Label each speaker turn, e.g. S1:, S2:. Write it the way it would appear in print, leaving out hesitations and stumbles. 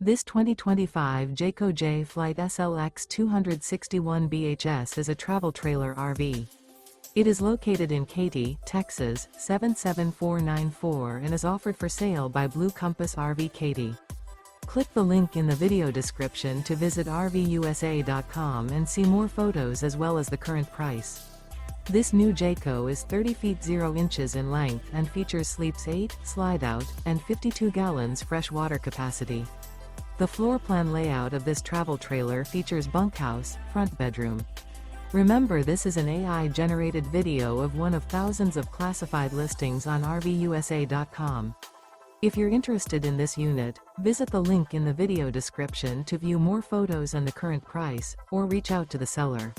S1: This 2025 Jayco Jay Flight SLX 261 BHS is a travel trailer RV. It is located in Katy, Texas, 77494 and is offered for sale by Blue Compass RV Katy. Click the link in the video description to visit RVUSA.com and see more photos as well as the current price. This new Jayco is 30 feet 0 inches in length and features sleeps 8, slide-out, and 52 gallons fresh water capacity. The floor plan layout of this travel trailer features bunkhouse, front bedroom. Remember, this is an AI-generated video of one of thousands of classified listings on RVUSA.com. If you're interested in this unit, visit the link in the video description to view more photos and the current price, or reach out to the seller.